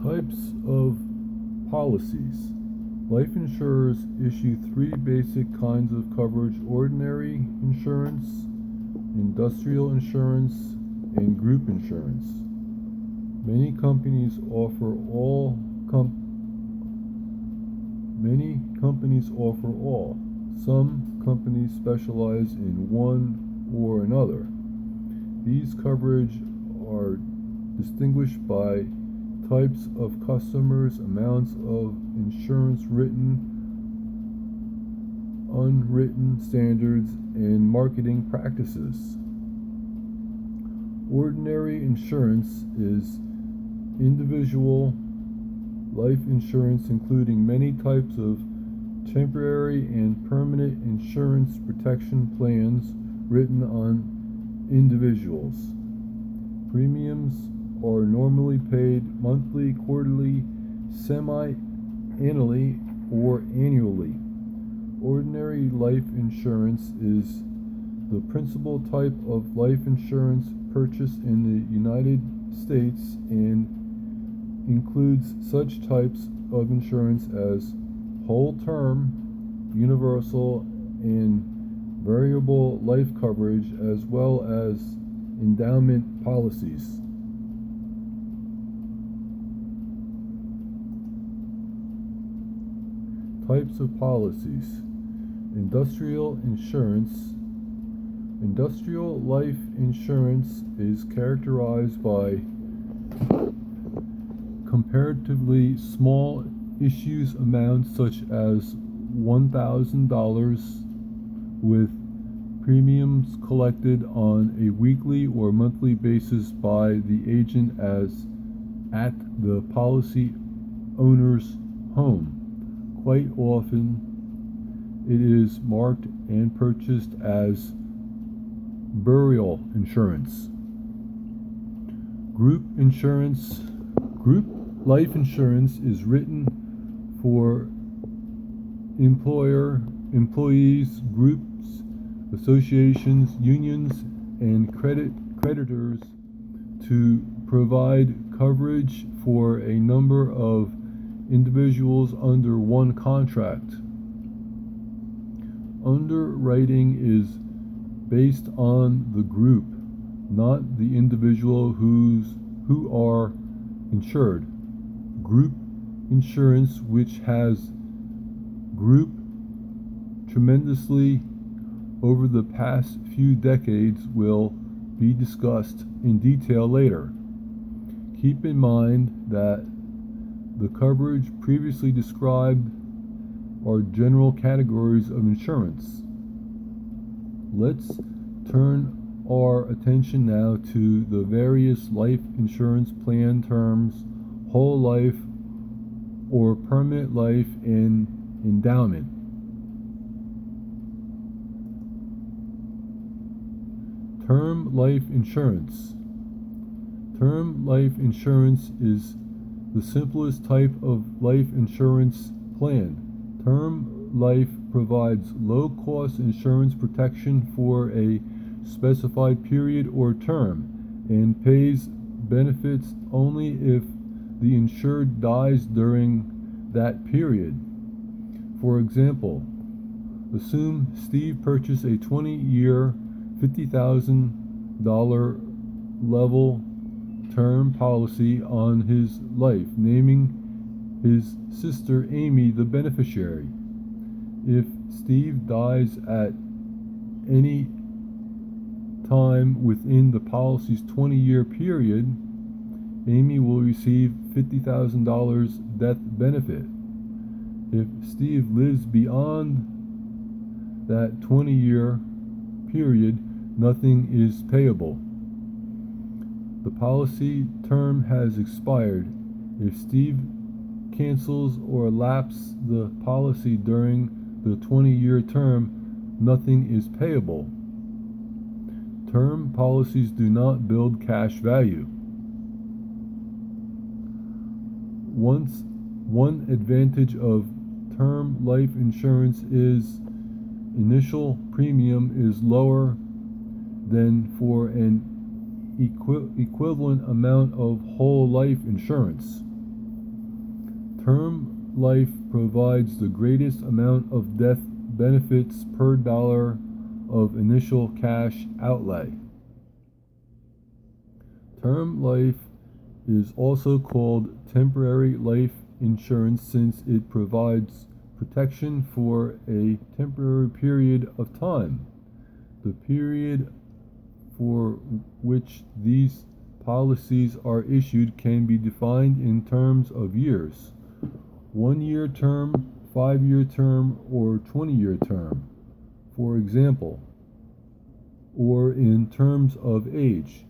Types of policies. Life insurers issue three basic kinds of coverage: ordinary insurance, industrial insurance, and group insurance. Many companies offer all. Some companies specialize in one or another. These coverage are distinguished by types of customers, amounts of insurance, written, unwritten standards, and marketing practices. Ordinary insurance is individual life insurance, including many types of temporary and permanent insurance protection plans written on individuals. Premiums are normally paid monthly, quarterly, semi-annually, or annually. Ordinary life insurance is the principal type of life insurance purchased in the United States and includes such types of insurance as whole term, universal, and variable life coverage, as well as endowment policies. Types of policies. Industrial insurance. Industrial life insurance is characterized by comparatively small issues amounts such as $1,000, with premiums collected on a weekly or monthly basis by the agent as at the policy owner's home. Quite often it is marked and purchased as burial insurance. Group insurance. Group life insurance is written for employees, groups, associations, unions, and creditors to provide coverage for a number of individuals under one contract. Underwriting is based on the group, not the individual who are insured. Group insurance, which has grew tremendously over the past few decades, will be discussed in detail later. Keep in mind that the coverage previously described are general categories of insurance. Let's turn our attention now to the various life insurance plan terms: whole life or permanent life, and endowment. Term life insurance. Term life insurance is the simplest type of life insurance plan. Term life provides low-cost insurance protection for a specified period or term and pays benefits only if the insured dies during that period. For example, assume Steve purchased a 20-year, $50,000 level term policy on his life, naming his sister Amy the beneficiary. If Steve dies at any time within the policy's 20-year period, Amy will receive $50,000 death benefit. If Steve lives beyond that 20-year period, nothing is payable. The policy term has expired. If Steve cancels or lapses the policy during the 20-year term, nothing is payable. Term policies do not build cash value. One advantage of term life insurance is initial premium is lower than for an equivalent amount of whole life insurance. Term life provides the greatest amount of death benefits per dollar of initial cash outlay. Term life is also called temporary life insurance since it provides protection for a temporary period of time. The period for which these policies are issued can be defined in terms of years: 1-year term, 5-year term, or 20-year term, for example, or in terms of age: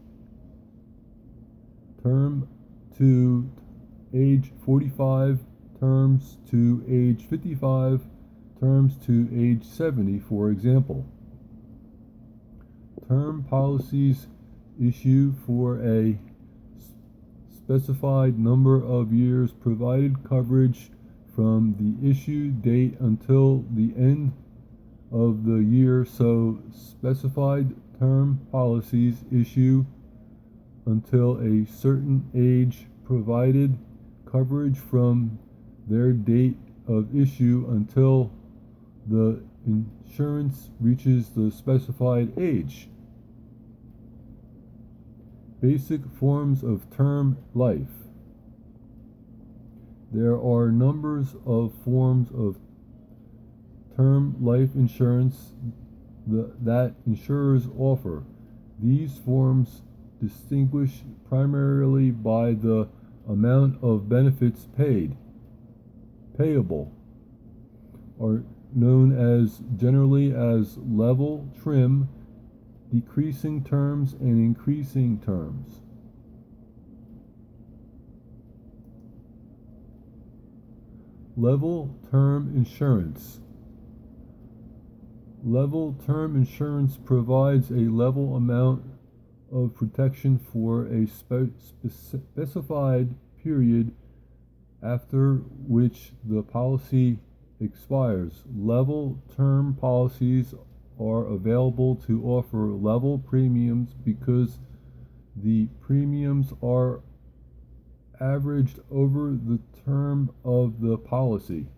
term to age 45, terms to age 55, terms to age 70, for example. Term policies issue for a specified number of years provided coverage from the issue date until the end of the year, so specified term policies issue until a certain age provided coverage from their date of issue until the insurance reaches the specified age. Basic forms of term life. There are numbers of forms of term life insurance that insurers offer. These forms, distinguished primarily by the amount of benefits payable, are known as generally as level, trim, decreasing terms, and increasing terms. Level term insurance. Level term insurance provides a level amount of protection for a specified period after which the policy expires. Level term policies are available to offer level premiums because the premiums are averaged over the term of the policy.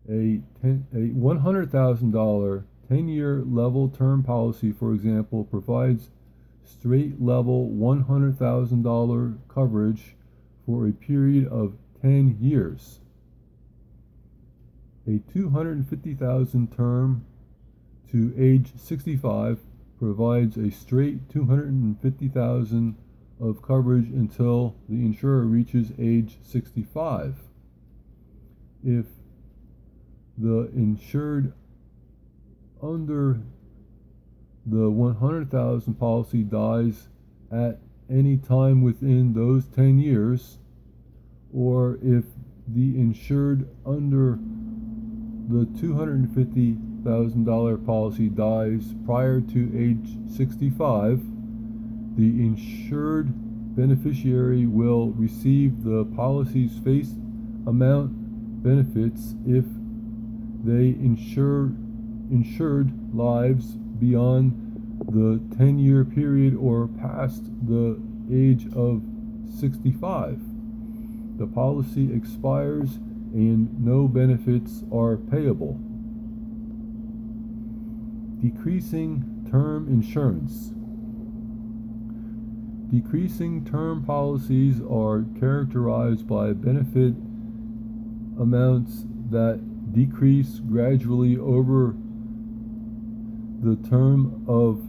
A $100,000 10-year level term policy, for example, provides straight level $100,000 coverage for a period of 10 years. A $250,000 term to age 65 provides a straight $250,000 of coverage until the insurer reaches age 65. If the insured under the $100,000 policy dies at any time within those 10 years, or if the insured under the $250,000 policy dies prior to age 65, the insured beneficiary will receive the policy's face amount benefits if they insured lives beyond the 10-year period or past the age of 65. The policy expires and no benefits are payable. Decreasing term insurance. Decreasing term policies are characterized by benefit amounts that decrease gradually over the term of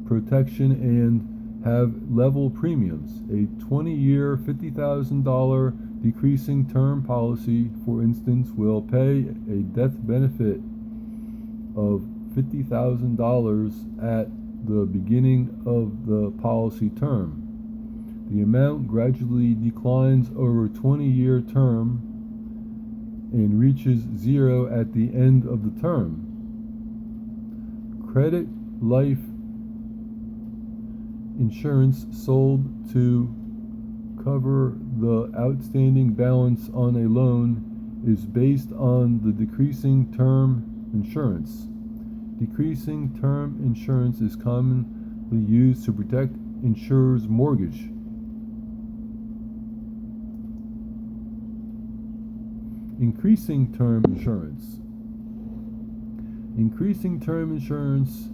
protection and have level premiums. A 20-year $50,000 decreasing term policy, for instance, will pay a death benefit of $50,000 at the beginning of the policy term. The amount gradually declines over a 20-year term and reaches zero at the end of the term. Credit life insurance sold to cover the outstanding balance on a loan is based on the decreasing term insurance. Decreasing term insurance is commonly used to protect insurers' mortgage. Increasing term insurance. Increasing term insurance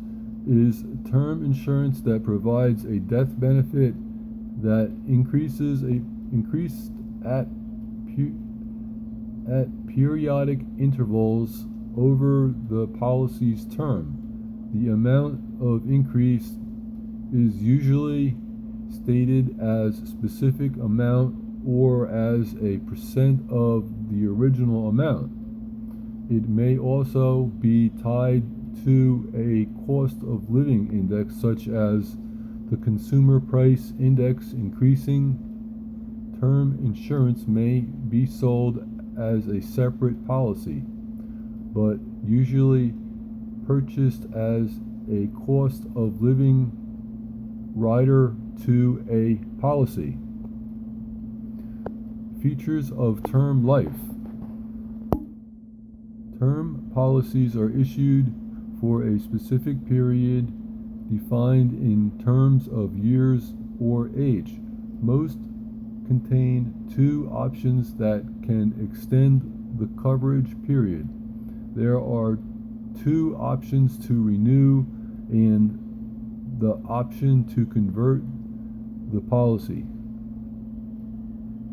is term insurance that provides a death benefit that increased at periodic intervals over the policy's term. The amount of increase is usually stated as specific amount or as a percent of the original amount. It may also be tied to a cost of living index such as the consumer price index. Increasing term insurance may be sold as a separate policy, but usually purchased as a cost of living rider to a policy. Features of term life. Term policies are issued for a specific period defined in terms of years or age. Most contain two options that can extend the coverage period. There are two options to renew and the option to convert the policy.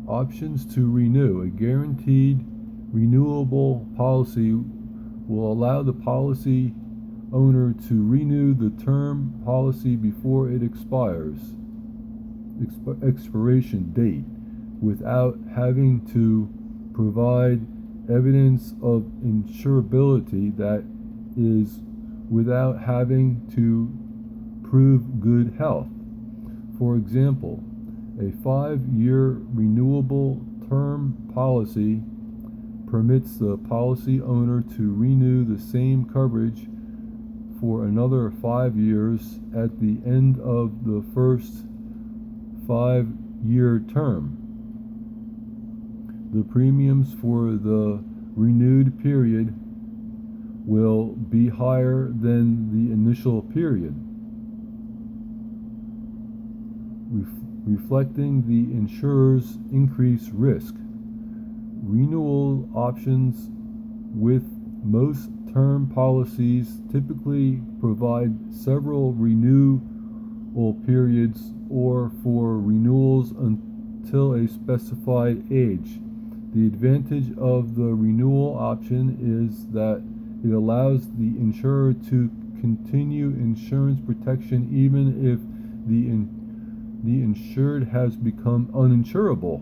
Options to renew. A guaranteed renewable policy will allow the policy owner to renew the term policy before it expiration date without having to provide evidence of insurability, that is, without having to prove good health. For example, a 5-year renewable term policy permits the policy owner to renew the same coverage for another 5 years at the end of the first 5-year term. The premiums for the renewed period will be higher than the initial period, reflecting the insurer's increased risk. Renewal options with most term policies typically provide several renewal periods or for renewals until a specified age. The advantage of the renewal option is that it allows the insurer to continue insurance protection even if the insured has become uninsurable.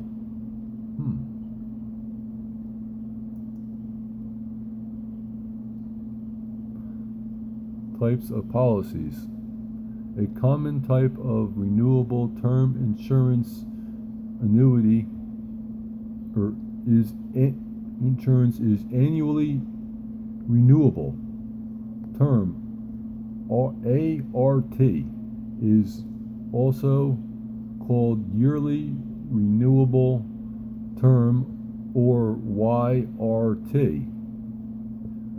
Types of policies. A common type of renewable term insurance annuity insurance is annually renewable. Term ART is also called yearly renewable term or YRT.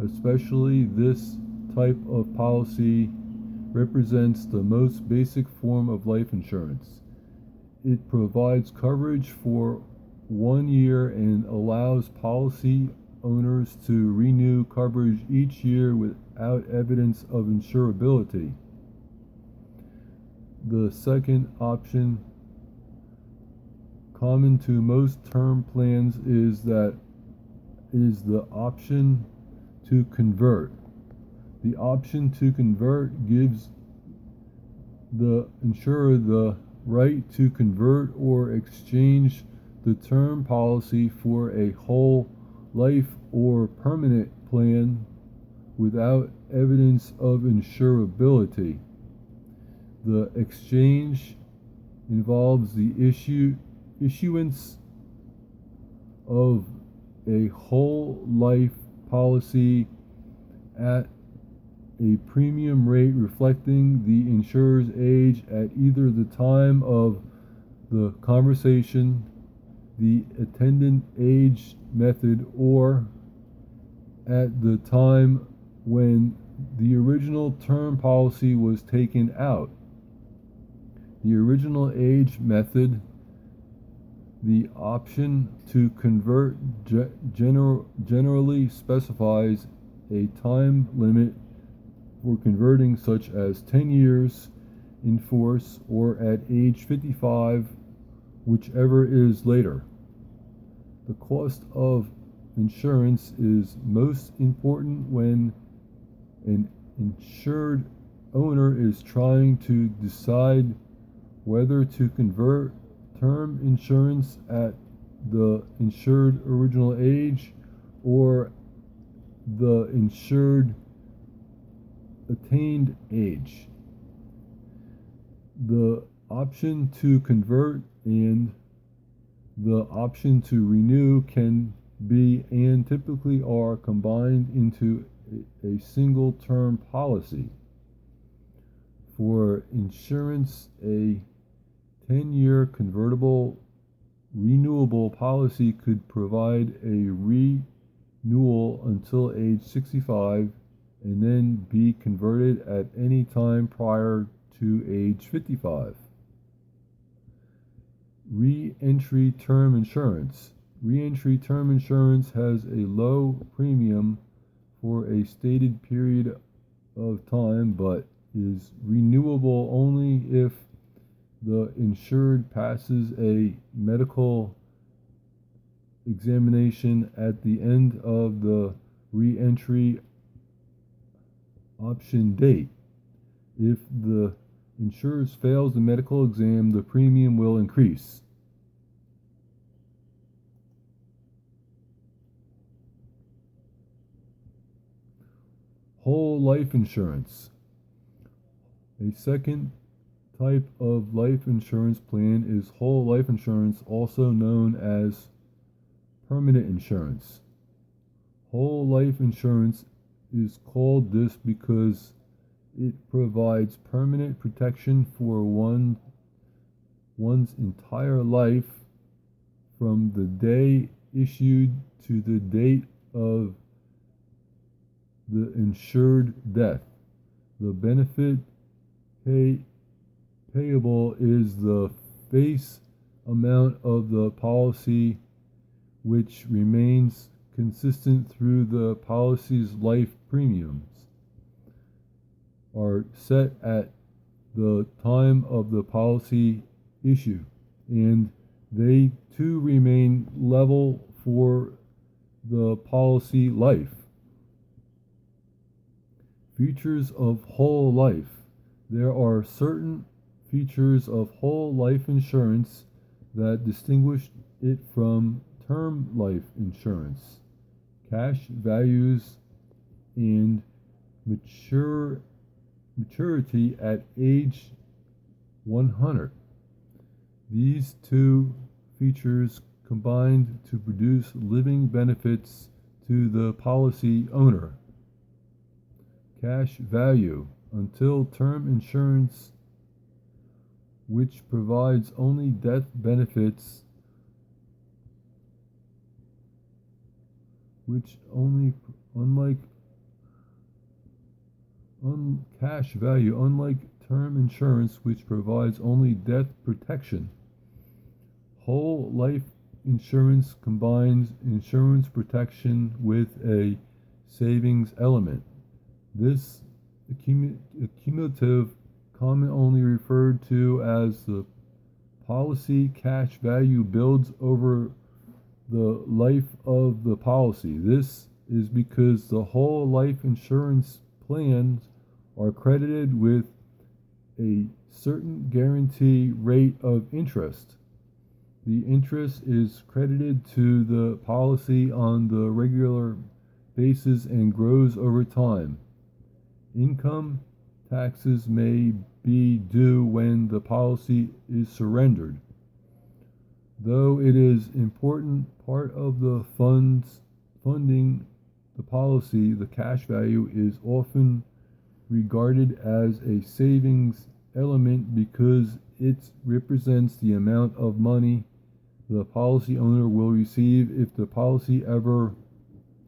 Especially this type of policy represents the most basic form of life insurance. It provides coverage for 1 year and allows policy owners to renew coverage each year without evidence of insurability. The second option, common to most term plans, is the option to convert. The option to convert gives the insurer the right to convert or exchange the term policy for a whole life or permanent plan without evidence of insurability. The exchange involves the issuance of a whole life policy at a premium rate reflecting the insurer's age at either the time of the conversation, the attendant age method, or at the time when the original term policy was taken out. The original age method The option to convert generally specifies a time limit for converting, such as 10 years in force or at age 55, whichever is later. The cost of insurance is most important when an insured owner is trying to decide whether to convert term insurance at the insured original age or the insured attained age. The option to convert and the option to renew can be and typically are combined into a single term policy. For insurance, a 10-year convertible renewable policy could provide a renewal until age 65 and then be converted at any time prior to age 55. Re-entry term insurance. Re-entry term insurance has a low premium for a stated period of time, but is renewable only if the insured passes a medical examination at the end of the re-entry option date. If the insurer fails the medical exam, the premium will increase. Whole life insurance. A second type of life insurance plan is whole life insurance, also known as permanent insurance. Whole life insurance is called this because it provides permanent protection for one's entire life from the day issued to the date of the insured death. The benefit payable is the face amount of the policy, which remains consistent through the policy's life. Premiums are set at the time of the policy issue, and they too remain level for the policy life. Features of whole life. There are certain features of whole life insurance that distinguish it from term life insurance. Cash values and maturity at age 100. These two features combined to produce living benefits to the policy owner. Cash value. Until term insurance, which provides only death benefits, cash value, unlike term insurance, which provides only death protection. Whole life insurance combines insurance protection with a savings element. This accumulative, commonly referred to as the policy cash value, builds over the life of the policy. This is because the whole life insurance plans are credited with a certain guarantee rate of interest. The interest is credited to the policy on the regular basis and grows over time. Income taxes may be due when the policy is surrendered. Though it is an important part of the funding the policy, the cash value is often regarded as a savings element because it represents the amount of money the policy owner will receive if the policy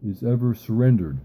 is ever surrendered.